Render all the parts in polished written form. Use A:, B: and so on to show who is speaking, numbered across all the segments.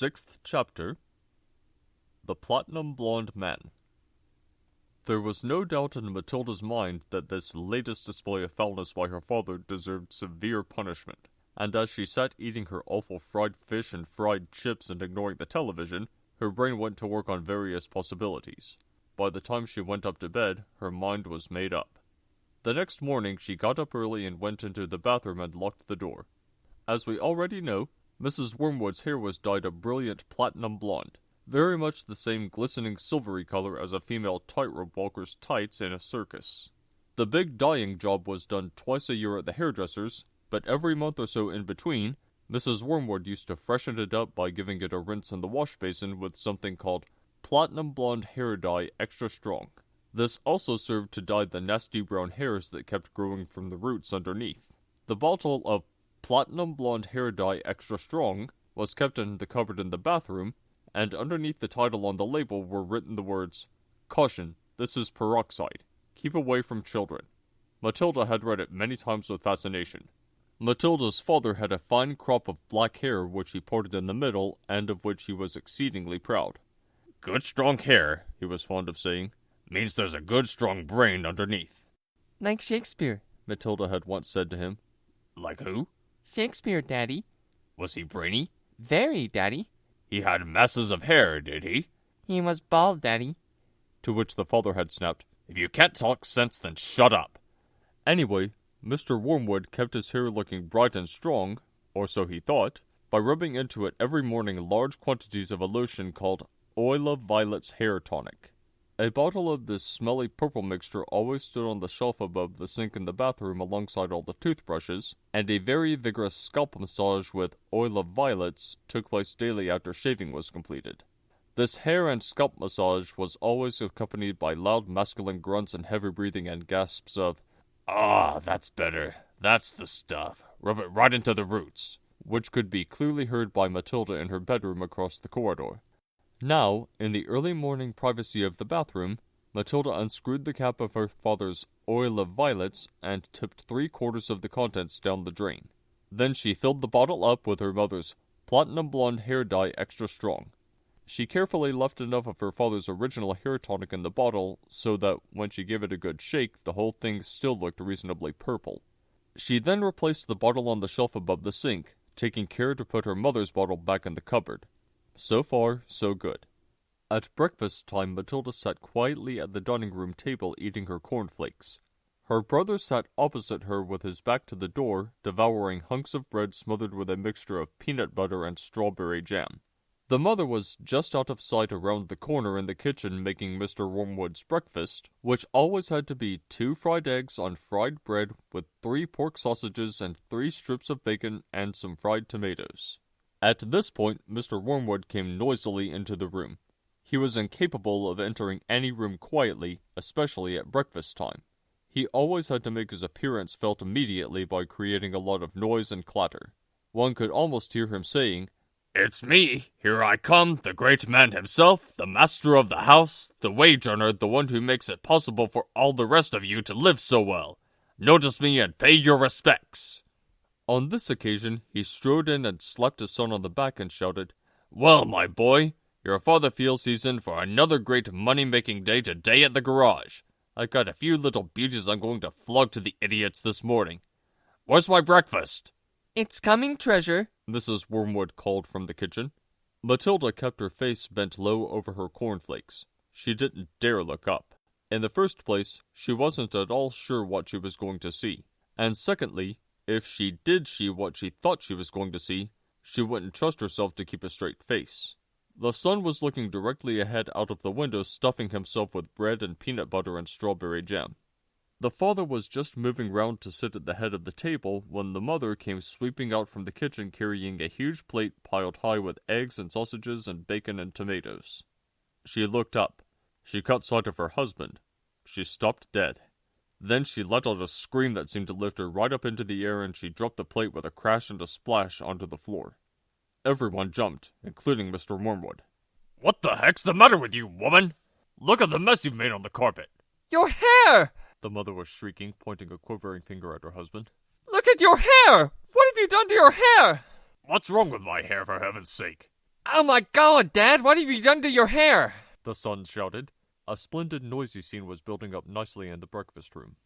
A: 6th chapter, The Platinum-Blond Man. There was no doubt in Matilda's mind that this latest display of foulness by her father deserved severe punishment, and as she sat eating her awful fried fish and fried chips and ignoring the television, her brain went to work on various possibilities. By the time she went up to bed, her mind was made up. The next morning, she got up early and went into the bathroom and locked the door. As we already know, Mrs. Wormwood's hair was dyed a brilliant platinum blonde, very much the same glistening silvery color as a female tightrope walker's tights in a circus. The big dyeing job was done twice a year at the hairdresser's, but every month or so in between, Mrs. Wormwood used to freshen it up by giving it a rinse in the wash basin with something called Platinum Blonde Hair Dye Extra Strong. This also served to dye the nasty brown hairs that kept growing from the roots underneath. The bottle of Platinum Blonde Hair Dye Extra Strong was kept in the cupboard in the bathroom, and underneath the title on the label were written the words, "Caution, this is peroxide. Keep away from children." Matilda had read it many times with fascination. Matilda's father had a fine crop of black hair which he parted in the middle, and of which he was exceedingly proud. "Good strong hair," he was fond of saying, "means there's a good strong brain underneath."
B: Like Shakespeare,
A: Matilda had once said to him. "Like who?"
B: Shakespeare, Daddy.
A: "Was he brainy?"
B: Very, Daddy.
A: "He had masses of hair, did he?"
B: He was bald, Daddy.
A: To which the father had snapped, "If you can't talk sense, then shut up." Anyway, Mr. Wormwood kept his hair looking bright and strong, or so he thought, by rubbing into it every morning large quantities of a lotion called Oil of Violets Hair Tonic. A bottle of this smelly purple mixture always stood on the shelf above the sink in the bathroom alongside all the toothbrushes, and a very vigorous scalp massage with Oil of Violets took place daily after shaving was completed. This hair and scalp massage was always accompanied by loud masculine grunts and heavy breathing and gasps of, "Ah, that's better. That's the stuff. Rub it right into the roots," which could be clearly heard by Matilda in her bedroom across the corridor. Now, in the early morning privacy of the bathroom, Matilda unscrewed the cap of her father's Oil of Violets and tipped 3/4 of the contents down the drain. Then she filled the bottle up with her mother's Platinum Blonde Hair Dye Extra Strong. She carefully left enough of her father's original hair tonic in the bottle so that when she gave it a good shake, the whole thing still looked reasonably purple. She then replaced the bottle on the shelf above the sink, taking care to put her mother's bottle back in the cupboard. So far, so good. At breakfast time, Matilda sat quietly at the dining room table eating her cornflakes. Her brother sat opposite her with his back to the door, devouring hunks of bread smothered with a mixture of peanut butter and strawberry jam. The mother was just out of sight around the corner in the kitchen making Mr. Wormwood's breakfast, which always had to be 2 fried eggs on fried bread with 3 pork sausages and 3 strips of bacon and some fried tomatoes. At this point, Mr. Wormwood came noisily into the room. He was incapable of entering any room quietly, especially at breakfast time. He always had to make his appearance felt immediately by creating a lot of noise and clatter. One could almost hear him saying, "It's me, here I come, the great man himself, the master of the house, the wage earner, the one who makes it possible for all the rest of you to live so well. Notice me and pay your respects." On this occasion, he strode in and slapped his son on the back and shouted, "Well, my boy, your father feels he's in for another great money-making day today at the garage. I've got a few little beauties I'm going to flog to the idiots this morning. Where's my breakfast?"
B: It's coming, Treasure,
A: Mrs. Wormwood called from the kitchen. Matilda kept her face bent low over her cornflakes. She didn't dare look up. In the first place, she wasn't at all sure what she was going to see. And secondly, if she did see what she thought she was going to see, she wouldn't trust herself to keep a straight face. The sun was looking directly ahead out of the window, stuffing himself with bread and peanut butter and strawberry jam. The father was just moving round to sit at the head of the table when the mother came sweeping out from the kitchen carrying a huge plate piled high with eggs and sausages and bacon and tomatoes. She looked up. She caught sight of her husband. She stopped dead. Then she let out a scream that seemed to lift her right up into the air, and she dropped the plate with a crash and a splash onto the floor. Everyone jumped, including Mr. Wormwood. "What the heck's the matter with you, woman? Look at the mess you've made on the carpet."
B: Your hair!
A: The mother was shrieking, pointing a quivering finger at her husband.
B: Look at your hair! What have you done to your hair?
A: What's wrong with my hair, for heaven's sake?
B: Oh my god, Dad, what have you done to your hair?
A: The son shouted. A splendid noisy scene was building up nicely in the breakfast room.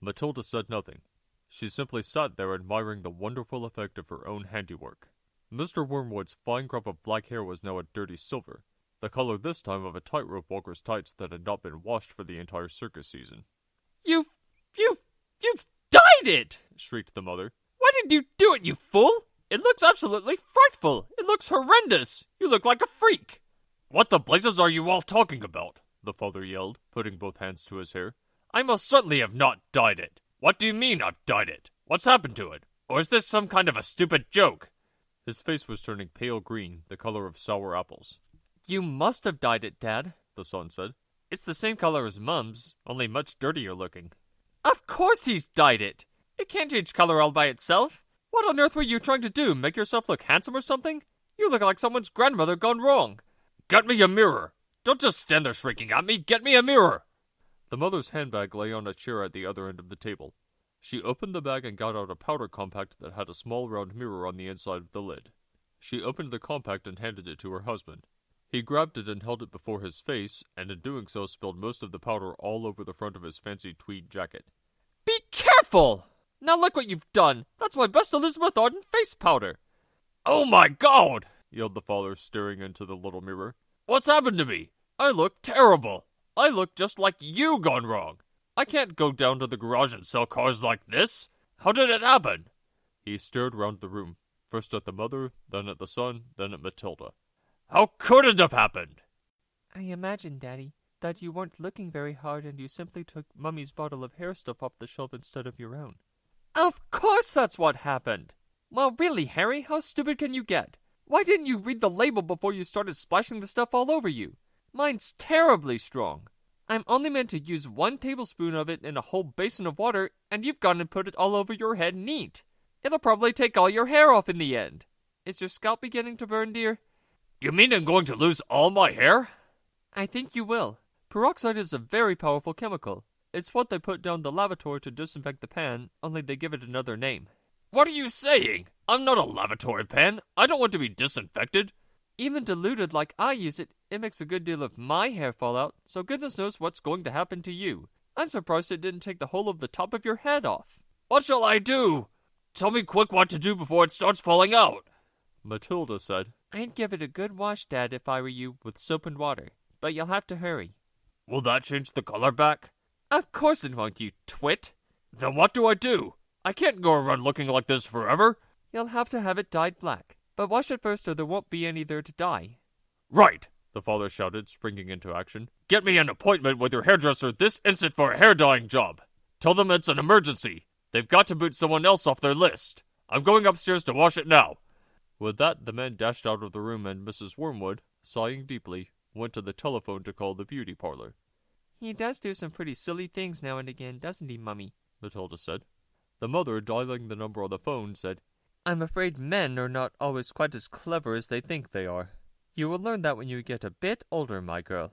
A: Matilda said nothing. She simply sat there admiring the wonderful effect of her own handiwork. Mr. Wormwood's fine crop of black hair was now a dirty silver, the color this time of a tightrope walker's tights that had not been washed for the entire circus season.
B: You've dyed it!
A: Shrieked the mother.
B: Why did you do it, you fool? It looks absolutely frightful. It looks horrendous. You look like a freak.
A: What the blazes are you all talking about? The father yelled, putting both hands to his hair.
B: I most certainly have not dyed it.
A: What do you mean I've dyed it? What's happened to it? Or is this some kind of a stupid joke? His face was turning pale green, the color of sour apples.
B: You must have dyed it, Dad,
A: the son said.
B: It's the same color as Mum's,
A: only much dirtier looking.
B: Of course he's dyed it! It can't change color all by itself. What on earth were you trying to do, make yourself look handsome or something? You look like someone's grandmother gone wrong.
A: Get me a mirror! Don't just stand there shrieking at me, get me a mirror! The mother's handbag lay on a chair at the other end of the table. She opened the bag and got out a powder compact that had a small round mirror on the inside of the lid. She opened the compact and handed it to her husband. He grabbed it and held it before his face, and in doing so spilled most of the powder all over the front of his fancy tweed jacket.
B: Be careful! Now look what you've done! That's my best Elizabeth Arden face powder!
A: Oh my God! Yelled the father, staring into the little mirror. What's happened to me? I look terrible! I look just like you gone wrong! I can't go down to the garage and sell cars like this! How did it happen? He stared round the room, first at the mother, then at the son, then at Matilda. How could it have happened?
B: I imagine, Daddy, that you weren't looking very hard and you simply took Mummy's bottle of hair stuff off the shelf instead of your own. Of course that's what happened! Well, really, Harry, how stupid can you get? Why didn't you read the label before you started splashing the stuff all over you? Mine's terribly strong. I'm only meant to use 1 tablespoon of it in a whole basin of water, and you've gone and put it all over your head neat. It'll probably take all your hair off in the end. Is your scalp beginning to burn, dear?
A: You mean I'm going to lose all my hair?
B: I think you will. Peroxide is a very powerful chemical. It's what they put down the lavatory to disinfect the pan, only they give it another name.
A: What are you saying? I'm not a lavatory pan. I don't want to be disinfected.
B: Even diluted like I use it, it makes a good deal of my hair fall out, so goodness knows what's going to happen to you. I'm surprised it didn't take the whole of the top of your head off.
A: What shall I do? Tell me quick what to do before it starts falling out. Matilda said.
B: I'd give it a good wash, Dad, if I were you, with soap and water. But you'll have to hurry.
A: Will that change the color back?
B: Of course it won't, you twit.
A: Then what do I do? I can't go around looking like this forever.
B: You'll have to have it dyed black. But wash it first or there won't be any there to dye.
A: Right, the father shouted, springing into action. Get me an appointment with your hairdresser this instant for a hair dyeing job. Tell them it's an emergency. They've got to boot someone else off their list. I'm going upstairs to wash it now. With that, the man dashed out of the room and Mrs. Wormwood, sighing deeply, went to the telephone to call the beauty parlor.
B: He does do some pretty silly things now and again, doesn't he, Mummy?
A: Matilda said. The mother, dialing the number on the phone, said,
B: I'm afraid men are not always quite as clever as they think they are. You will learn that when you get a bit older, my girl.